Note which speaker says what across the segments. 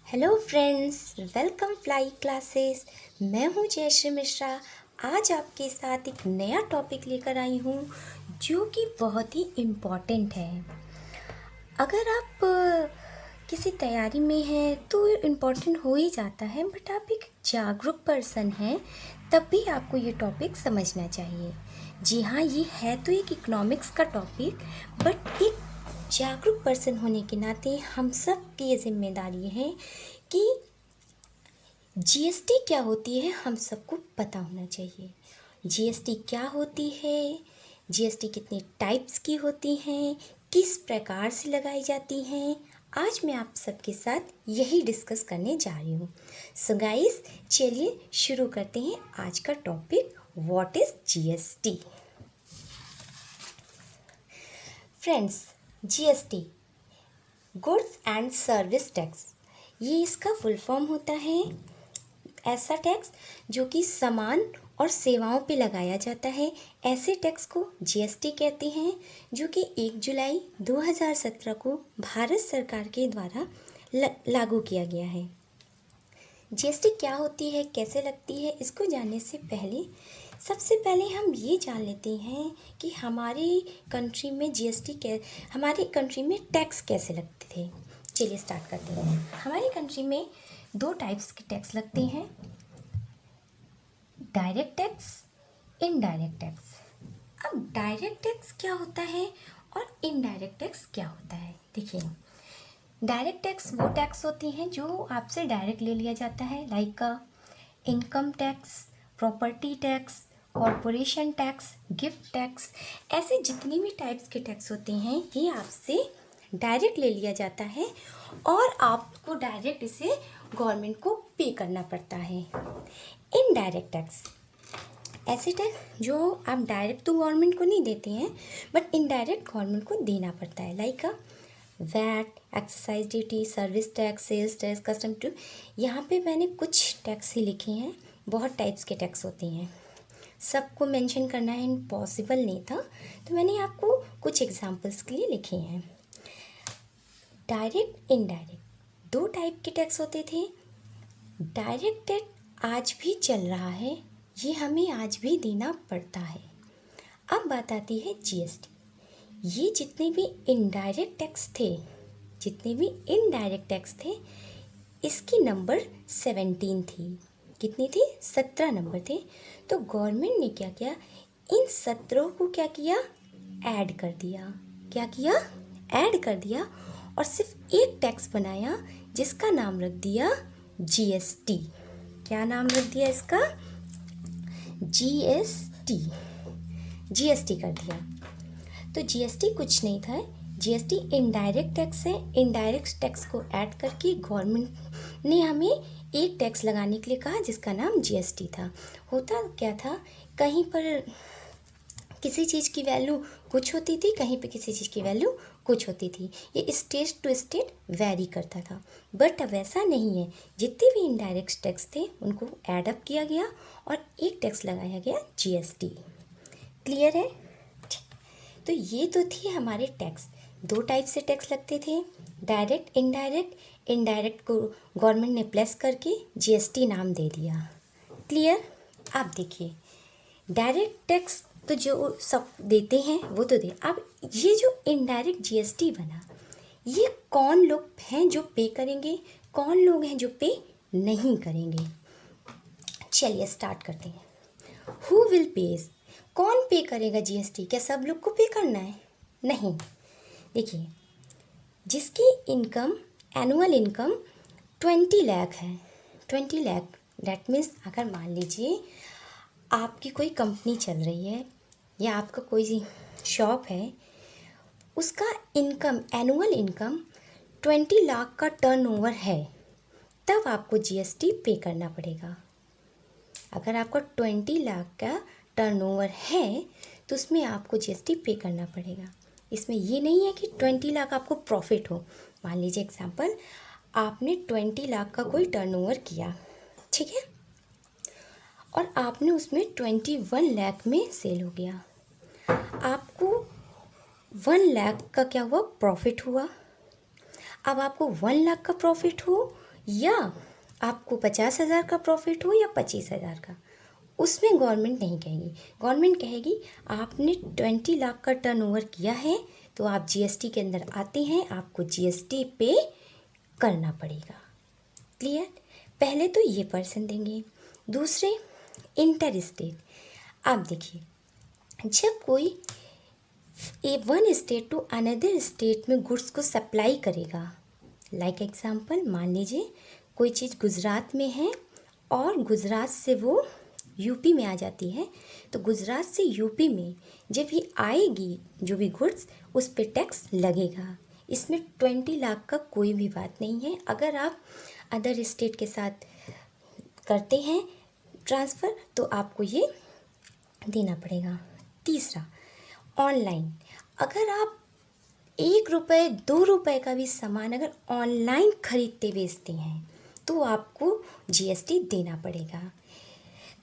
Speaker 1: Hello friends, welcome fly classes. मैं हूँ जयश्री मिश्रा। आज आपके साथ एक नया टॉपिक लेकर आई हूँ जो कि बहुत ही इम्पॉर्टेंट है। अगर आप किसी तैयारी में हैं तो इम्पॉर्टेंट हो ही जाता है, बट आप एक जागरूक पर्सन हैं तब भी आपको ये टॉपिक समझना चाहिए। जी हाँ, ये है तो एक इकोनॉमिक्स का टॉपिक, बट एक जागरूक पर्सन होने के नाते हम सब की ये जिम्मेदारी है कि जीएसटी क्या होती है हम सबको पता होना चाहिए। जीएसटी क्या होती है, जीएसटी कितने टाइप्स की होती हैं, किस प्रकार से लगाई जाती हैं, आज मैं आप सबके साथ यही डिस्कस करने जा रही हूँ। सो गाइस, चलिए शुरू करते हैं आज का topic, what is GST. Friends, GST goods and service tax, ये इसका फुल फॉर्म होता है। ऐसा टैक्स जो कि सामान और सेवाओं पे लगाया जाता है, ऐसे टैक्स को जीएसटी कहते हैं, जो कि 1 जुलाई 2017 को भारत सरकार के द्वारा लागू किया गया है। जीएसटी क्या होती है, कैसे लगती है, इसको जानने से पहले सबसे पहले हम ये जान लेते हैं कि हमारी कंट्री में हमारी कंट्री में टैक्स कैसे लगते थे। चलिए स्टार्ट करते हैं। हमारी कंट्री में 2 टाइप्स के टैक्स लगते हैं, डायरेक्ट टैक्स, इनडायरेक्ट टैक्स। अब डायरेक्ट टैक्स क्या होता है और इनडायरेक्ट टैक्स क्या होता है, देखिए। डायरेक्ट टैक्स वो टैक्स होती हैं जो आपसे डायरेक्ट ले लिया जाता है, like income tax, property tax, corporation tax, gift tax. ऐसे जितनी भी टाइप्स के टैक्स होते हैं ये आपसे डायरेक्ट ले लिया जाता है और आपको डायरेक्ट इसे गवर्नमेंट को पे करना पड़ता है। इनडायरेक्ट टैक्स ऐसे टैक्स जो आप डायरेक्ट तो गवर्नमेंट को नहीं देते हैं, बट इनडायरेक्ट गवर्नमेंट को देना पड़ता है, like VAT, excise duty, service tax, sales tax, custom duty. यहाँ पे मैंने कुछ टैक्स ही लिखे हैं, बहुत टाइप्स के टैक्स होते हैं, सबको मेंशन करना है इम्पॉसिबल नहीं था, तो मैंने आपको कुछ एग्जांपल्स के लिए लिखे हैं। डायरेक्ट, इनडायरेक्ट 2 टाइप के टैक्स होते थे। डायरेक्ट टैक्स आज भी चल रहा है, ये हमें आज भी देना पड़ता है। अब बात आती है जीएसटी। ये जितने भी इनडायरेक्ट टैक्स थे, इसकी नंबर 17 थी। कितनी थी? 17 नंबर थे। तो गवर्नमेंट ने क्या किया, इन 17 को क्या किया, ऐड कर दिया। क्या किया? ऐड कर दिया और सिर्फ एक टैक्स बनाया जिसका नाम रख दिया जीएसटी। क्या नाम रख दिया इसका? जीएसटी कर दिया। तो जीएसटी कुछ नहीं था, जीएसटी इनडायरेक्ट टैक्स है। इनडायरेक्ट टैक्स को ऐड करके गवर्नमेंट ने हमें एक टैक्स लगाने के लिए कहा जिसका नाम जीएसटी था। होता क्या था, कहीं पर किसी चीज़ की वैल्यू कुछ होती थी, कहीं पे किसी चीज़ की वैल्यू कुछ होती थी। ये स्टेट टू स्टेट वैरी करता था, बट अब ऐसा नहीं है। जितने भी इनडायरेक्ट टैक्स थे उनको ऐड अप किया गया और एक टैक्स लगाया गया जीएसटी। क्लियर है? तो ये तो थी हमारे टैक्स। 2 टाइप से टैक्स लगते थे, डायरेक्ट, इनडायरेक्ट। इनडायरेक्ट को गवर्नमेंट ने प्लस करके जीएसटी नाम दे दिया। क्लियर? आप देखिए, डायरेक्ट टैक्स तो जो सब देते हैं वो तो दे। अब ये जो इनडायरेक्ट जीएसटी बना, ये कौन लोग हैं जो पे करेंगे, कौन लोग हैं जो पे नहीं करेंगे। चलिए स्टार्ट करते हैं। हु विल पेज, कौन पे करेगा जीएसटी? क्या सब लोग को पे करना है? नहीं। देखिए, जिसकी इनकम, एनुअल इनकम 20 लाख है, 20 लाख, दैट मीन्स अगर मान लीजिए आपकी कोई कंपनी चल रही है या आपका कोई शॉप है, उसका इनकम, एनुअल इनकम 20 लाख का टर्नओवर है, तब आपको जीएसटी पे करना पड़ेगा। अगर आपका 20 लाख का टर्नओवर है तो उसमें आपको जीएसटी पे करना पड़ेगा। इसमें ये नहीं है कि 20 लाख आपको प्रॉफिट हो। मान लीजिए एग्जांपल, आपने 20 लाख का कोई टर्नओवर किया, ठीक है, और आपने उसमें 21 लाख में सेल हो गया, आपको 1 लाख का क्या हुआ, प्रॉफिट हुआ। अब आपको 1 लाख का प्रॉफिट हो या आपको 50,000 का प्रॉफिट हो या 25,000 का, उसमें गवर्नमेंट नहीं कहेगी। गवर्नमेंट कहेगी आपने 20 लाख का टर्नओवर किया है तो आप जीएसटी के अंदर आते हैं, आपको जीएसटी पे करना पड़ेगा। क्लियर? पहले तो ये पर्सन देंगे। दूसरे, इंटर स्टेट। आप देखिए, जब कोई one state to another state में गुड्स को सप्लाई करेगा, लाइक एग्जांपल मान लीजिए कोई चीज़ गुजरात में है और गुजरात से वो यूपी में आ जाती है, तो गुजरात से यूपी में जब ये आएगी जो भी गुड्स, उस पे टैक्स लगेगा। इसमें 20 लाख का कोई भी बात नहीं है। अगर आप अदर स्टेट के साथ करते हैं ट्रांसफ़र तो आपको ये देना पड़ेगा। तीसरा, ऑनलाइन। अगर आप 1 रुपये 2 रुपये का भी सामान अगर ऑनलाइन खरीदते बेचते हैं तो आपको जीएसटी देना पड़ेगा।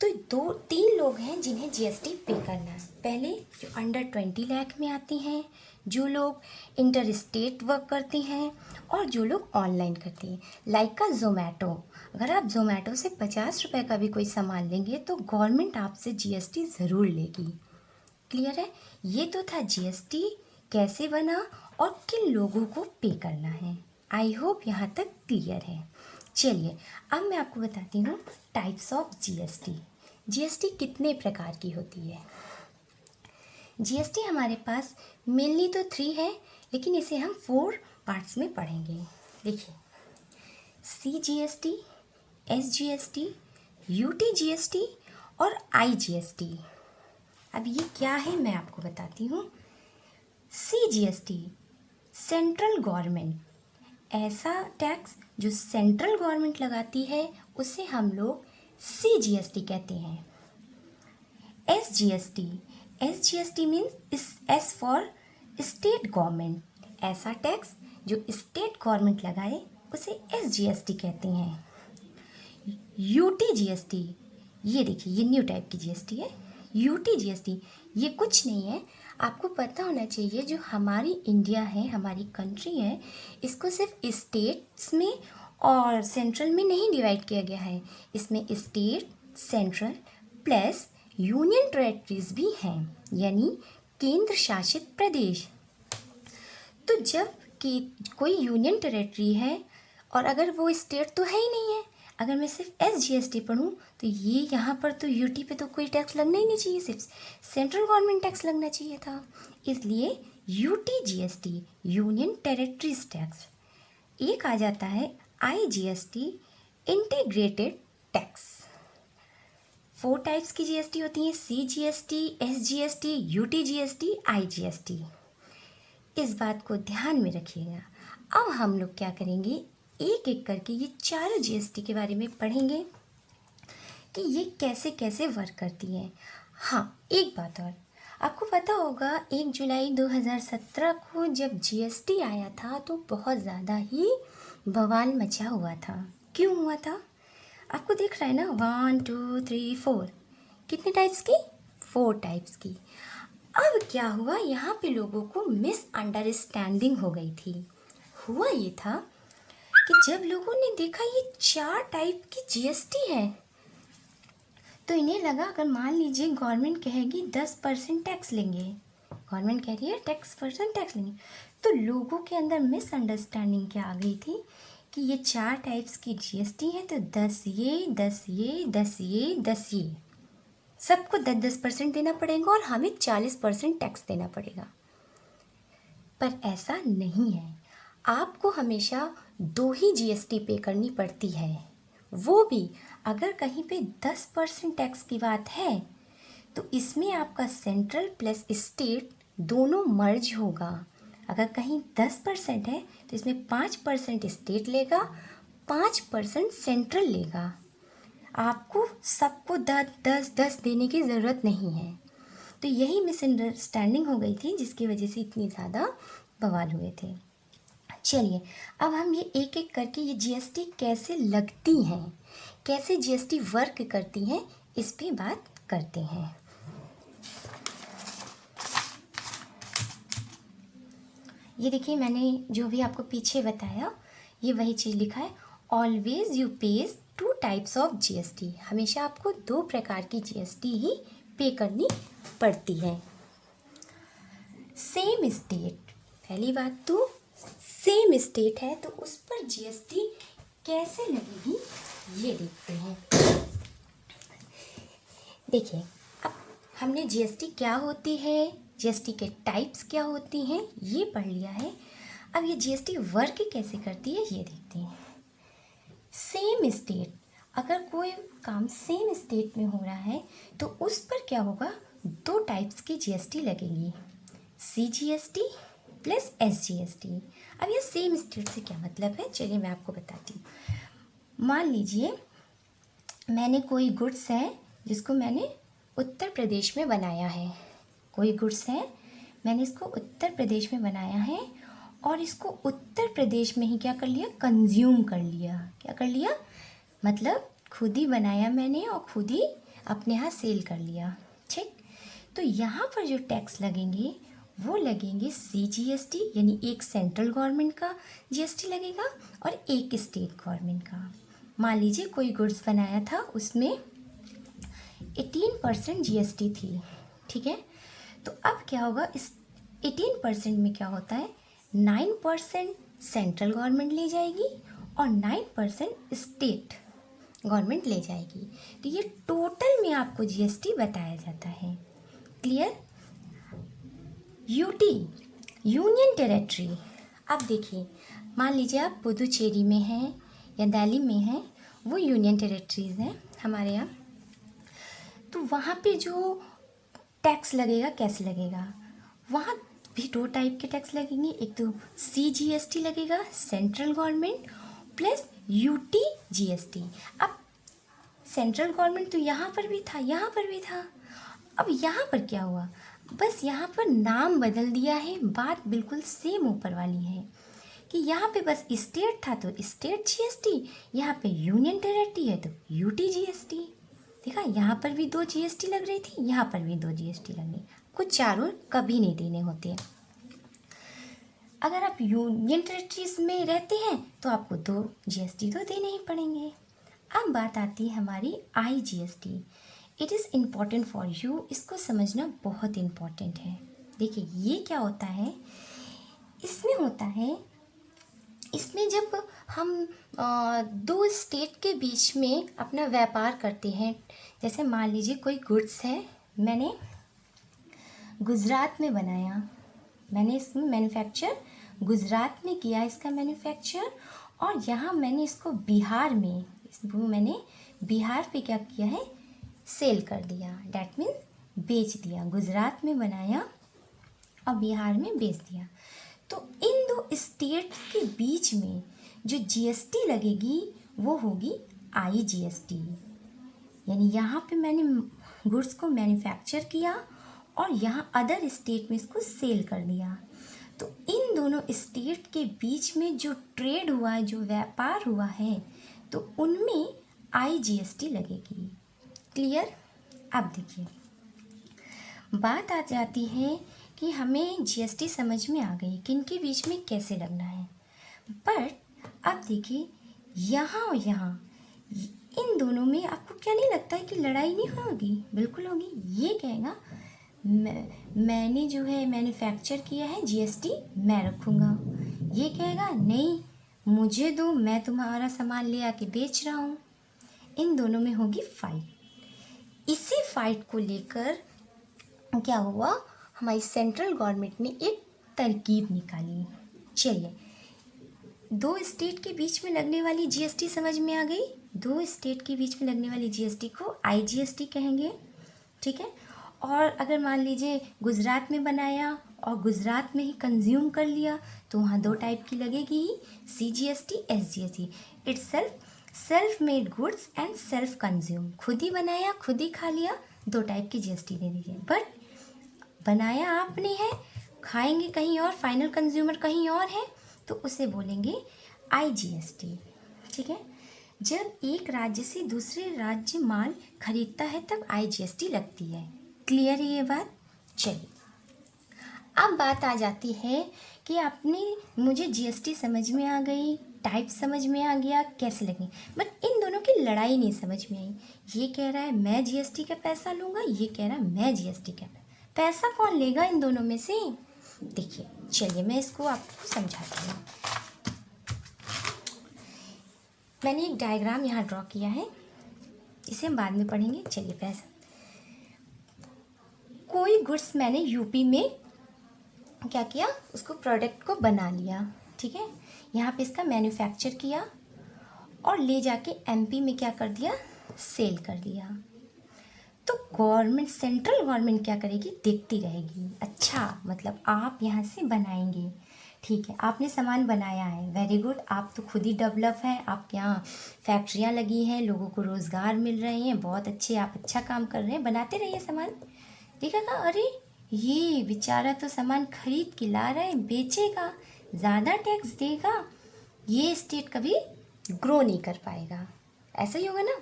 Speaker 1: तो 2-3 लोग हैं जिन्हें जीएसटी पे करना है। पहले जो अंडर 20 लाख में आते हैं, जो लोग इंटर स्टेट वर्क करते हैं और जो लोग ऑनलाइन करते हैं, लाइक का जोमेटो। अगर आप जोमेटो से 50 रुपये का भी कोई सामान लेंगे तो गवर्नमेंट आपसे जीएसटी ज़रूर लेगी। क्लियर है? ये तो था जीएसटी कैसे बना और किन लोगों को पे करना है। आई होप यहाँ तक क्लियर है। चलिए अब मैं आपको बताती हूँ टाइप्स ऑफ जीएसटी। जीएसटी कितने प्रकार की होती है? जीएसटी हमारे पास मेनली तो 3 है, लेकिन इसे हम 4 पार्ट्स में पढ़ेंगे। देखिए, CGST, SGST, UTGST और IGST। अब ये क्या है मैं आपको बताती हूँ। CGST सेंट्रल गवर्नमेंट, ऐसा टैक्स जो सेंट्रल गवर्नमेंट लगाती है उसे हम लोग CGST कहते हैं। SGST means S for state government, ऐसा टैक्स जो स्टेट गवर्नमेंट लगाए उसे SGST कहते हैं। UTGST, ये देखिए ये न्यू टाइप की जीएसटी है। UTGST ये कुछ नहीं है, आपको पता होना चाहिए जो हमारी इंडिया है, हमारी कंट्री है, इसको सिर्फ स्टेट्स में और सेंट्रल में नहीं डिवाइड किया गया है। इसमें state, central plus union territories भी हैं, यानी केंद्र शासित प्रदेश। तो जब कि कोई यूनियन टेरेटरी है और अगर वो स्टेट तो है ही नहीं है, अगर मैं सिर्फ SGST पढ़ूँ तो ये यहाँ पर तो यूटी पे तो कोई टैक्स लगना ही नहीं चाहिए, सिर्फ सेंट्रल गवर्नमेंट टैक्स लगना चाहिए था। इसलिए UTGST यूनियन टेरेटरीज टैक्स। एक आ जाता है IGST इंटीग्रेटेड टैक्स। 4 टाइप्स की जीएसटी होती हैं, CGST, SGST, UTGST, IGST। इस बात को ध्यान में रखिएगा। अब हम लोग क्या करेंगे, एक एक करके ये चारों जीएसटी के बारे में पढ़ेंगे कि ये कैसे कैसे वर्क करती हैं। हाँ, एक बात और, आपको पता होगा 1 जुलाई 2017 को जब जीएसटी आया था तो बहुत ज़्यादा ही बवाल मचा हुआ था। क्यों हुआ था? आपको दिख रहा है ना, 1 2 3 4, कितने टाइप्स की? 4 टाइप्स की। अब क्या हुआ, यहाँ पे लोगों को मिसअंडरस्टैंडिंग हो गई थी। हुआ ये था कि जब लोगों ने देखा ये 4 टाइप की जीएसटी है तो इन्हें लगा, अगर मान लीजिए गवर्नमेंट कहेगी 10% टैक्स लेंगे, गवर्नमेंट कह रही है 10% टैक्स लेंगे, तो लोगों के अंदर मिसअंडरस्टैंडिंग क्या आ गई थी कि ये 4 टाइप्स की जीएसटी है तो 10 ये 10 ये 10 ये 10 ये, सबको 10% देना पड़ेगा और हमें 40% टैक्स देना पड़ेगा। पर ऐसा नहीं है, आपको हमेशा 2 ही जीएसटी पे करनी पड़ती है। वो भी अगर कहीं पे 10% टैक्स की बात है तो इसमें आपका सेंट्रल प्लस स्टेट दोनों मर्ज होगा। अगर कहीं 10% है तो इसमें 5% स्टेट लेगा, 5% सेंट्रल लेगा। आपको सबको 10-10 देने की ज़रूरत नहीं है। तो यही मिसअंडरस्टैंडिंग हो गई थी जिसकी वजह से इतनी ज़्यादा बवाल हुए थे। चलिए अब हम ये एक एक करके ये जीएसटी कैसे लगती हैं, कैसे जीएसटी वर्क करती हैं, इस पे बात करते हैं। ये देखिए, मैंने जो भी आपको पीछे बताया ये वही चीज़ लिखा है, always you page 2 types of GST. हमेशा आपको 2 प्रकार की जीएसटी ही पे करनी पड़ती है। सेम स्टेट, पहली बात तो सेम स्टेट है तो उस पर जीएसटी कैसे लगेगी ये देखते हैं। देखिए, अब हमने जीएसटी क्या होती है, जीएसटी के टाइप्स क्या होती हैं ये पढ़ लिया है। अब ये जीएसटी वर्क कैसे करती है ये देखते हैं। सेम स्टेट, अगर कोई काम सेम स्टेट में हो रहा है तो उस पर क्या होगा, 2 टाइप्स की जीएसटी लगेगी, सीजीएसटी प्लस एसजीएसटी। अब ये सेम स्टेट से क्या मतलब है, चलिए मैं आपको बताती हूँ। मान लीजिए मैंने कोई गुड्स है जिसको मैंने उत्तर प्रदेश में बनाया है, कोई गुड्स है मैंने इसको उत्तर प्रदेश में बनाया है और इसको उत्तर प्रदेश में ही क्या कर लिया, कंज्यूम कर लिया। क्या कर लिया, मतलब खुद ही बनाया मैंने और खुद ही अपने यहाँ सेल कर लिया। ठीक, तो यहाँ पर जो टैक्स लगेंगे वो लगेंगे सीजीएसटी, यानी एक सेंट्रल गवर्नमेंट का जीएसटी लगेगा और एक स्टेट गवर्नमेंट का। मान लीजिए कोई गुड्स बनाया था उसमें 18% जीएसटी थी, ठीक है। तो अब क्या होगा, इस 18% में क्या होता है, 9% सेंट्रल गवर्नमेंट ले जाएगी और 9% स्टेट गवर्नमेंट ले जाएगी। तो ये टोटल में आपको जीएसटी बताया जाता है। क्लियर। UT, union territory. अब देखिए, मान लीजिए आप पुदुचेरी में हैं या दिल्ली में हैं, वो यूनियन टेरिटरीज़ हैं हमारे यहाँ। तो वहाँ पे जो टैक्स लगेगा कैसे लगेगा, वहाँ भी 2 टाइप के टैक्स लगेंगे। एक तो सीजीएसटी लगेगा, central government, plus UT GST. अब सेंट्रल गवर्नमेंट तो यहाँ पर भी था, यहाँ पर भी था। अब यहाँ पर क्या हुआ, बस यहाँ पर नाम बदल दिया है, बात बिल्कुल सेम ऊपर वाली है कि यहाँ पे बस स्टेट था तो स्टेट जीएसटी, यहाँ पे यूनियन टेरिटरी है तो यूटी जीएसटी। देखा, यहाँ पर भी 2 जीएसटी लग रही थी, यहाँ पर भी 2 जीएसटी लग रही। कुछ चारों कभी नहीं देने होते। अगर आप यूनियन टेरिटरीज में रहते हैं तो आपको 2 जीएसटी तो देने ही पड़ेंगे। अब बात आती है हमारी IGST. It is important for you, इसको समझना बहुत इम्पॉर्टेंट है। देखिए ये क्या होता है, इसमें होता है, इसमें जब हम 2 स्टेट के बीच में अपना व्यापार करते हैं, जैसे मान लीजिए कोई गुड्स है मैंने गुजरात में बनाया, मैंने इसमें मैन्युफैक्चर गुजरात में किया इसका मैन्युफैक्चर, और यहाँ मैंने इसको बिहार में, इसको मैंने बिहार पे क्या किया है, सेल कर दिया। डैट मीन्स बेच दिया। गुजरात में बनाया और बिहार में बेच दिया। तो इन 2 स्टेट के बीच में जो जीएसटी लगेगी वो होगी आईजीएसटी। यानी यहाँ पे मैंने गुड्स को मैन्युफैक्चर किया और यहाँ अदर स्टेट में इसको सेल कर दिया। तो इन दोनों स्टेट के बीच में जो ट्रेड हुआ है, जो व्यापार हुआ है, तो उनमें आईजीएसटी लगेगी। क्लियर। अब देखिए, बात आ जाती है कि हमें जीएसटी समझ में आ गई किन के बीच में कैसे लगना है। बट अब देखिए, यहाँ और यहाँ इन दोनों में आपको क्या नहीं लगता है कि लड़ाई नहीं होगी? बिल्कुल होगी। ये कहेगा मैंने जो है मैन्युफैक्चर किया है, जीएसटी मैं रखूँगा। ये कहेगा नहीं, मुझे दो, मैं तुम्हारा सामान ले आके बेच रहा हूँ। इन दोनों में होगी फाइट। इसी फाइट को लेकर क्या हुआ, हमारी सेंट्रल गवर्नमेंट ने एक तरकीब निकाली। चलिए, 2 स्टेट के बीच में लगने वाली जीएसटी समझ में आ गई। 2 स्टेट के बीच में लगने वाली जीएसटी को आईजीएसटी कहेंगे, ठीक है। और अगर मान लीजिए गुजरात में बनाया और गुजरात में ही कंज्यूम कर लिया तो वहाँ 2 टाइप की लगेगी ही, CGST, SGST. It's self made goods and self consume. खुद ही बनाया, खुद ही खा लिया, 2 टाइप की जीएसटी दे दीजिए। बट बनाया आपने है, खाएंगे कहीं और, फाइनल कंज्यूमर कहीं और है, तो उसे बोलेंगे आईजीएसटी, ठीक है। जब एक राज्य से दूसरे राज्य माल खरीदता है तब आईजीएसटी लगती है। क्लियर है ये बात? चलिए, अब बात आ जाती है कि आपने, मुझे जीएसटी समझ में आ गई, टाइप समझ में आ गया कैसे लगे, बट इन दोनों की लड़ाई नहीं समझ में आई। ये कह रहा है मैं जीएसटी का पैसा लूँगा, ये कह रहा है मैं जीएसटी का पैसा कौन लेगा इन दोनों में से। देखिए चलिए मैं इसको आपको समझाती हूँ। मैंने एक डायग्राम यहाँ ड्रॉ किया है, इसे हम बाद में पढ़ेंगे। चलिए पैसा, कोई गुड्स मैंने यूपी में क्या किया, उसको प्रोडक्ट को बना लिया, ठीक है, यहाँ पे इसका मैन्युफैक्चर किया और ले जाके एमपी में क्या कर दिया, सेल कर दिया। तो गवर्नमेंट, सेंट्रल गवर्नमेंट क्या करेगी, देखती रहेगी। अच्छा मतलब आप यहाँ से बनाएंगे, ठीक है, आपने सामान बनाया है, वेरी गुड, आप तो खुद ही डेवलप हैं, आपके यहाँ फैक्ट्रियाँ लगी हैं, लोगों को रोज़गार मिल रहे हैं, बहुत अच्छे, आप अच्छा काम कर रहे हैं, बनाते रहिए सामान। देखा था, अरे ये बेचारा तो सामान खरीद के ला रहा है, बेचेगा, ज़्यादा टैक्स देगा, ये स्टेट कभी ग्रो नहीं कर पाएगा, ऐसा ही होगा ना।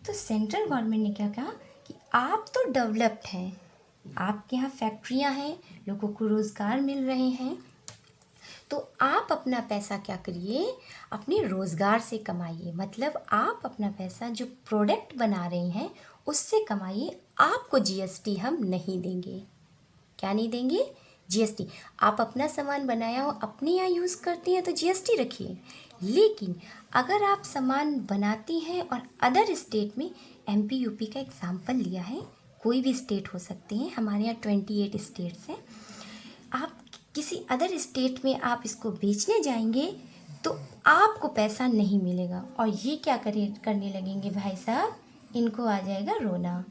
Speaker 1: तो सेंट्रल गवर्नमेंट ने क्या कहा कि आप तो डेवलप्ड हैं, आपके यहाँ फैक्ट्रियाँ हैं, लोगों को रोज़गार मिल रहे हैं, तो आप अपना पैसा क्या करिए, अपने रोज़गार से कमाइए। मतलब आप अपना पैसा जो प्रोडक्ट बना रहे हैं उससे कमाइए, आपको जीएसटी हम नहीं देंगे। क्या नहीं देंगे, जीएसटी। आप अपना सामान बनाया हो, अपने यहाँ यूज़ करती हैं तो जीएसटी रखिए, लेकिन अगर आप सामान बनाती हैं और अदर स्टेट में, एमपी यूपी का एग्जाम्पल लिया है, कोई भी स्टेट हो सकते हैं, हमारे यहाँ 28 स्टेट्स हैं, आप किसी अदर स्टेट में आप इसको बेचने जाएंगे तो आपको पैसा नहीं मिलेगा, और ये क्या करने लगेंगे भाई साहब, इनको आ जाएगा रोना।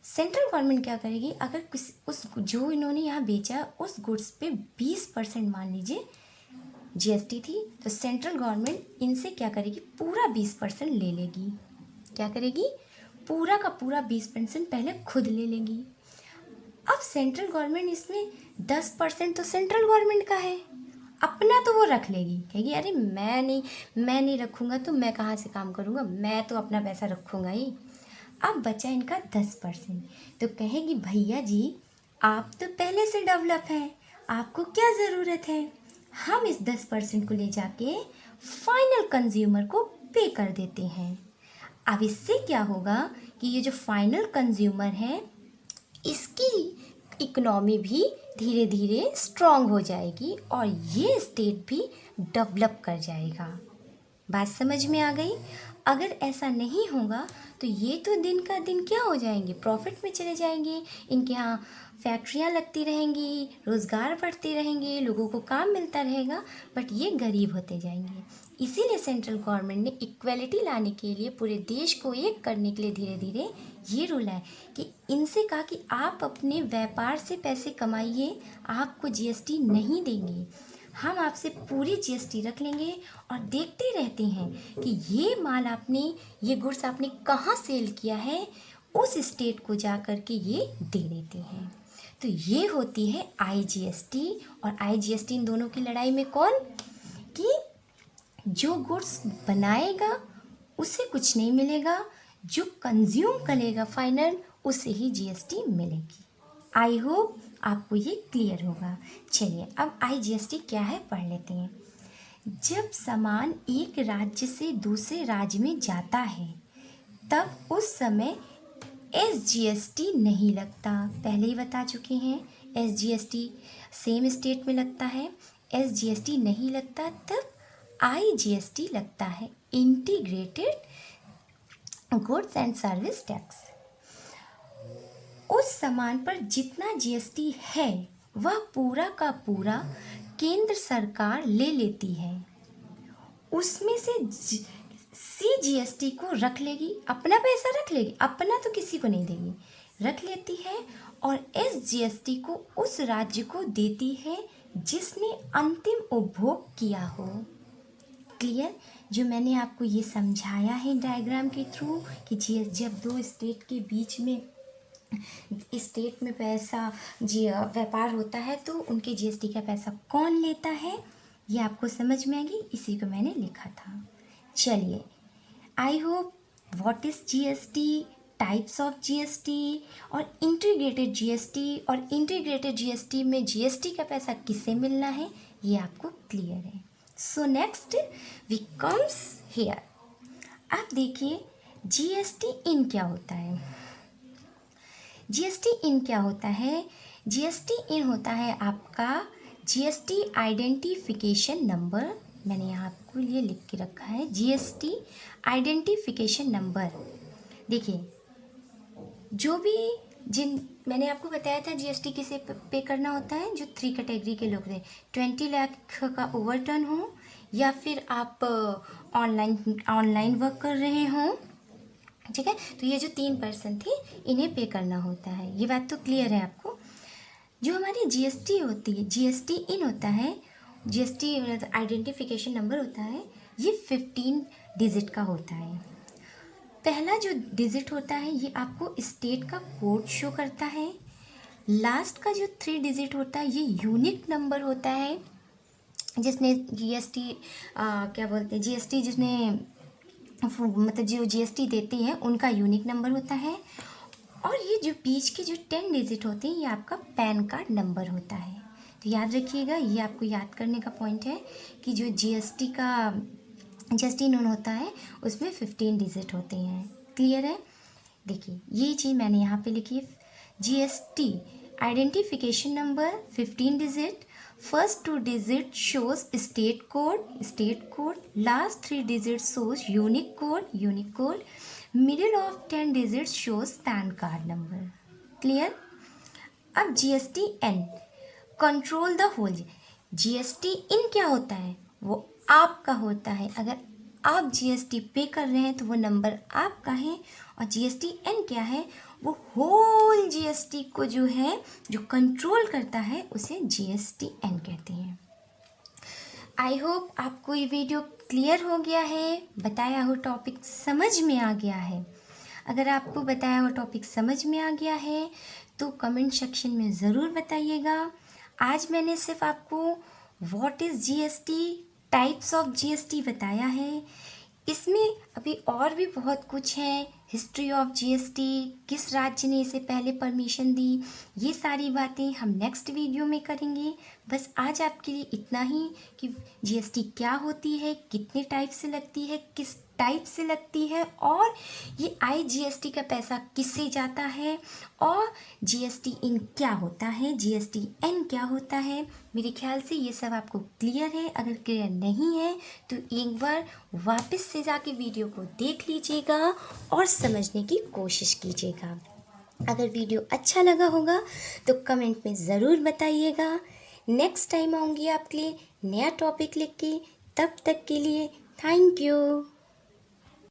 Speaker 1: सेंट्रल गवर्नमेंट क्या करेगी, अगर किसी उस जो इन्होंने यहाँ बेचा उस गुड्स पे 20% मान लीजिए जीएसटी थी, तो सेंट्रल गवर्नमेंट इनसे क्या करेगी, पूरा 20% ले लेगी। क्या करेगी, पूरा का पूरा 20% पहले खुद ले लेगी। अब सेंट्रल गवर्नमेंट इसमें 10% तो सेंट्रल गवर्नमेंट का है, अपना तो वो रख लेगी, कहेगी अरे मैं नहीं रखूँगा तो मैं कहाँ से काम करूँगा, मैं तो अपना पैसा रखूँगा ही। अब बचा इनका 10%, तो कहेगी भैया जी आप तो पहले से डेवलप हैं, आपको क्या ज़रूरत है, हम इस 10% को ले जाके फाइनल कंज्यूमर को पे कर देते हैं। अब इससे क्या होगा कि ये जो फाइनल कंज्यूमर है इसकी इकोनॉमी भी धीरे धीरे स्ट्रॉन्ग हो जाएगी और ये स्टेट भी डेवलप कर जाएगा। बात समझ में आ गई। अगर ऐसा नहीं होगा तो ये तो दिन का दिन क्या हो जाएंगे, प्रॉफिट में चले जाएंगे, इनके यहाँ फैक्ट्रियाँ लगती रहेंगी, रोज़गार बढ़ते रहेंगे, लोगों को काम मिलता रहेगा, बट ये गरीब होते जाएंगे। इसीलिए सेंट्रल गवर्नमेंट ने इक्वलिटी लाने के लिए, पूरे देश को एक करने के लिए धीरे धीरे ये रूल है कि इनसे कहा कि आप अपने व्यापार से पैसे कमाइए, आपको जीएसटी नहीं देंगे, हम आपसे पूरी जीएसटी रख लेंगे और देखते रहते हैं कि ये माल आपने, ये गुड्स आपने कहाँ सेल किया है, उस स्टेट को जा कर के ये दे देते हैं। तो ये होती है आईजीएसटी और आईजीएसटी। इन दोनों की लड़ाई में कौन, कि जो गुड्स बनाएगा उसे कुछ नहीं मिलेगा, जो कंज्यूम करेगा फाइनल उसे ही जीएसटी मिलेगी। आई होप आपको ये क्लियर होगा। चलिए अब आईजीएसटी क्या है पढ़ लेते हैं। जब सामान एक राज्य से दूसरे राज्य में जाता है तब उस समय एसजीएसटी नहीं लगता, पहले ही बता चुके हैं, एसजीएसटी सेम स्टेट में लगता है, एसजीएसटी नहीं लगता, तब आईजीएसटी लगता है, integrated goods and service tax. उस सामान पर जितना जीएसटी है वह पूरा का पूरा केंद्र सरकार ले लेती है, उसमें से सीजीएसटी को रख लेगी, अपना पैसा रख लेगी, अपना तो किसी को नहीं देगी, रख लेती है, और एसजीएसटी को उस राज्य को देती है जिसने अंतिम उपभोग किया हो। क्लियर, जो मैंने आपको ये समझाया है डायग्राम के थ्रू कि जब दो स्टेट के बीच में, स्टेट में पैसा व्यापार होता है तो उनके जीएसटी का पैसा कौन लेता है, ये आपको समझ में आएगी, इसी को मैंने लिखा था। चलिए, I hope what is GST, types of GST और इंटीग्रेटेड जीएसटी, और इंटीग्रेटेड जीएसटी में जीएसटी का पैसा किसे मिलना है ये आपको क्लियर है। So next we comes here. अब देखिए जीएसटी इन क्या होता है। जीएसटी इन क्या होता है? जीएसटी इन होता है आपका जीएसटी आइडेंटिफिकेशन नंबर। मैंने यहाँ आपको ये लिख के रखा है जीएसटी आइडेंटिफिकेशन नंबर। देखिए जो भी मैंने आपको बताया था जीएसटी किसे पे करना होता है, जो 3 कैटेगरी के लोग थे, 20 लाख का ओवरटर्न हो या फिर आप ऑनलाइन वर्क कर रहे हों, ठीक है। तो ये जो 3 पर्सन थे इन्हें पे करना होता है। ये बात तो क्लियर है आपको। जो हमारी जीएसटी होती है, जीएसटी इन होता है, जीएसटी आइडेंटिफिकेशन नंबर होता है, ये 15 डिजिट का होता है। पहला जो डिजिट होता है ये आपको स्टेट का कोड शो करता है। लास्ट का जो 3 डिजिट होता है ये यूनिक नंबर होता है, जिसने जीएसटी क्या बोलते हैं, जीएसटी जिसने मतलब जो जीएसटी देती हैं उनका यूनिक नंबर होता है। और ये जो बीच के जो 10 डिजिट होते हैं ये आपका पैन कार्ड नंबर होता है। तो याद रखिएगा, ये आपको याद करने का पॉइंट है कि जो जीएसटी नोन होता है उसमें 15 डिजिट होते हैं। क्लियर है? देखिए ये चीज़ मैंने यहाँ पे लिखी है, GST identification number 15 digit, first 2 digit shows state code, last 3 digit shows unique code, middle of 10 digit shows PAN card number. Clear? अब GST and control the whole. GST IN क्या होता है? वो आपका होता है। अगर आप जीएसटी पे कर रहे हैं तो वो नंबर आपका है। और जीएसटी एन क्या है? वो होल जीएसटी को जो है जो कंट्रोल करता है उसे जीएसटी एन कहते हैं। आई होप आपको ये वीडियो क्लियर हो गया है, बताया हुआ टॉपिक समझ में आ गया है। अगर आपको बताया हुआ टॉपिक समझ में आ गया है तो कमेंट सेक्शन में ज़रूर बताइएगा। आज मैंने सिर्फ आपको what is GST, types of GST बताया है। इसमें अभी और भी बहुत कुछ है, हिस्ट्री ऑफ जीएसटी, किस राज्य ने इसे पहले परमिशन दी, ये सारी बातें हम नेक्स्ट वीडियो में करेंगे। बस आज आपके लिए इतना ही कि जीएसटी क्या होती है, कितने टाइप से लगती है, किस टाइप से लगती है, और ये आईजीएसटी का पैसा किससे जाता है, और जीएसटी इन क्या होता है, जीएसटी एन क्या होता है। मेरे ख्याल से ये सब आपको क्लियर है। अगर क्लियर नहीं है तो एक बार वापस से जाके वीडियो को देख लीजिएगा और समझने की कोशिश कीजिएगा। अगर वीडियो अच्छा लगा होगा तो कमेंट में ज़रूर बताइएगा। नेक्स्ट टाइम आऊँगी आपके लिए नया टॉपिक लेके। तब तक के लिए थैंक यू।